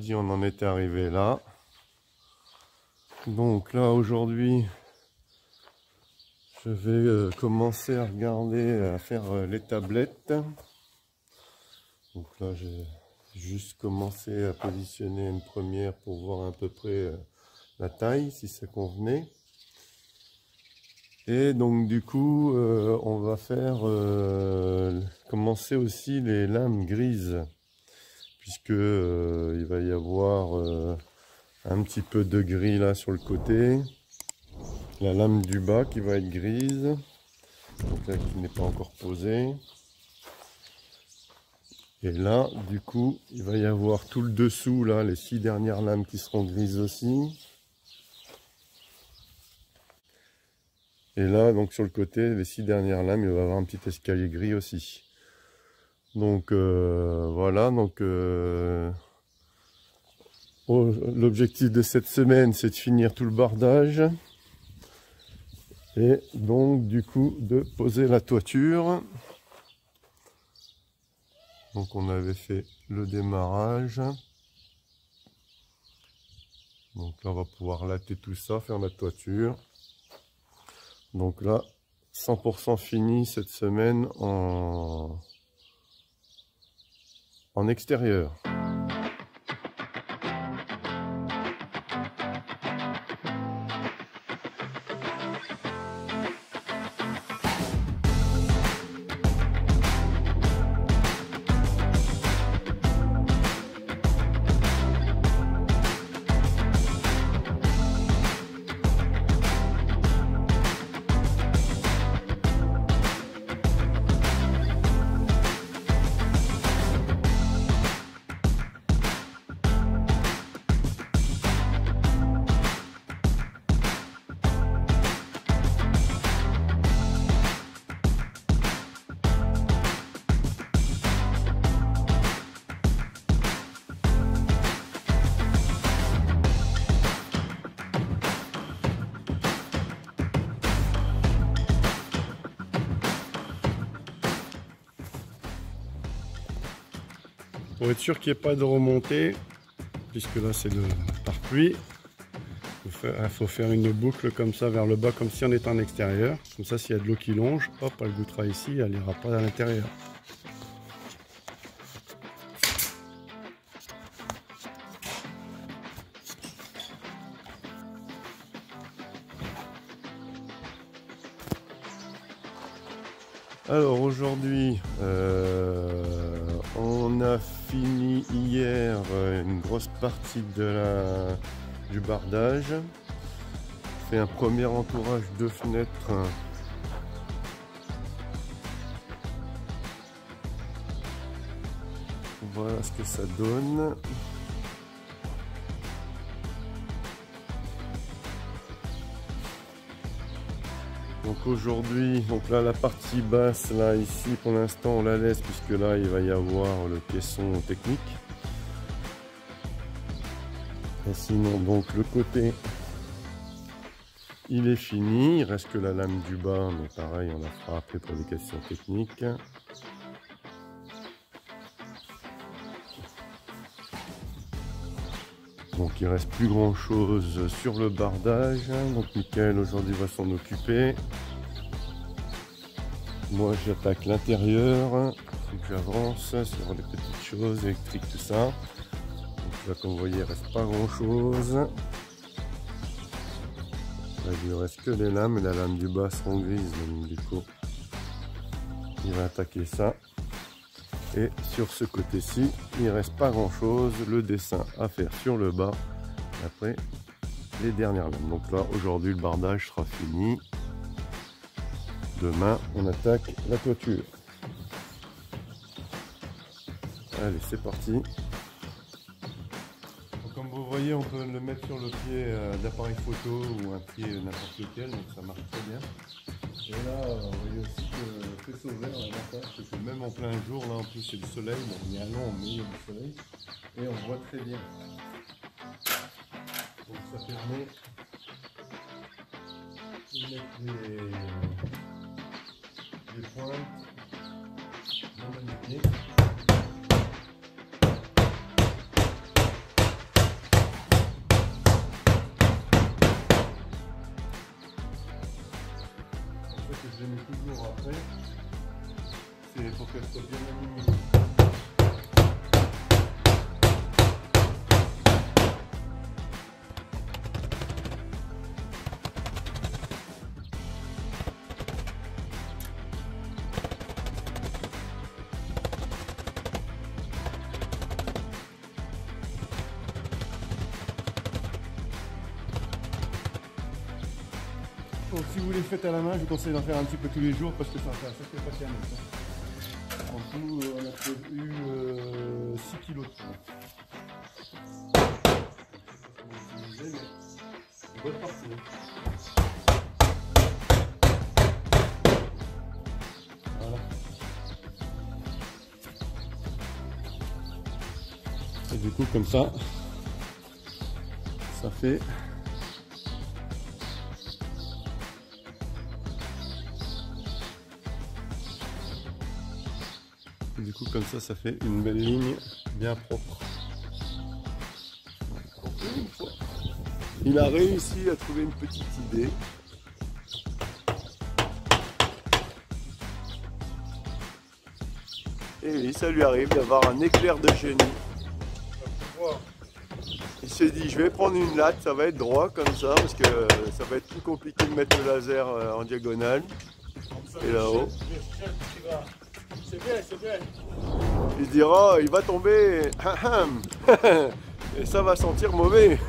dit, on en était arrivé là. Donc là, aujourd'hui, je vais commencer à regarder, à faire les tablettes. Donc là, j'ai juste commencé à positionner une première pour voir à peu près la taille, si ça convenait. Et donc du coup, on va faire commencer aussi les lames grises, puisque il va y avoir un petit peu de gris là sur le côté. La lame du bas qui va être grise, donc là qui n'est pas encore posée. Et là, du coup, il va y avoir tout le dessous là, les 6 dernières lames qui seront grises aussi. Et là, donc sur le côté, les 6 dernières lames, il va y avoir un petit escalier gris aussi. Donc voilà, donc l'objectif de cette semaine, c'est de finir tout le bardage. Et donc du coup, de poser la toiture. Donc on avait fait le démarrage. Donc là, on va pouvoir latter tout ça, faire la toiture. Donc là, 100% fini cette semaine en extérieur. Pour être sûr qu'il n'y ait pas de remontée, puisque là c'est le pare-pluie, il faut faire une boucle comme ça vers le bas, comme si on était en extérieur. Comme ça, s'il y a de l'eau qui longe, hop, elle goûtera ici, elle n'ira pas à l'intérieur. Alors aujourd'hui, on a fini hier une grosse partie du bardage. Fait un premier entourage de fenêtres. Voilà ce que ça donne. Donc aujourd'hui, donc là la partie basse, là ici pour l'instant on la laisse, puisque là il va y avoir le caisson technique. Et sinon donc le côté il est fini, il reste que la lame du bas, mais pareil on la fera après pour les questions techniques. Donc il reste plus grand chose sur le bardage, donc Michael aujourd'hui va s'en occuper. Moi j'attaque l'intérieur, il faut que j'avance sur les petites choses électriques, tout ça. Donc là comme vous voyez il reste pas grand chose. Là il ne reste que les lames, et la lame du bas seront grises, donc du coup il va attaquer ça. Et sur ce côté-ci, il ne reste pas grand chose, le dessin à faire sur le bas, après les dernières lames. Donc là, aujourd'hui, le bardage sera fini. Demain, on attaque la toiture. Allez, c'est parti. Donc, comme vous voyez, on peut le mettre sur le pied d'appareil photo ou un pied n'importe lequel, donc ça marche très bien. Et là, vous voyez aussi que faisceau vert, l'avantage, c'est que même en plein jour, là en plus c'est le soleil, bon, on est allant au milieu du soleil, et on voit très bien. Donc ça permet de mettre les pointes dans le pied. faut qu'elle soit bien animée. Donc si vous les faites à la main, je vous conseille d'en faire un petit peu tous les jours parce que ça fait un sacré patience. En tout, on a prévu 6 kilos de poids. Bonne partie. Voilà. Et du coup, comme ça fait... Et du coup, comme ça fait une belle ligne bien propre. Il a réussi à trouver une petite idée. Et oui, ça lui arrive d'avoir un éclair de génie. Il s'est dit, je vais prendre une latte, ça va être droit comme ça, parce que ça va être plus compliqué de mettre le laser en diagonale. Et là-haut. C'est bien, c'est bien. Il se dira, il va tomber, et ça va sentir mauvais.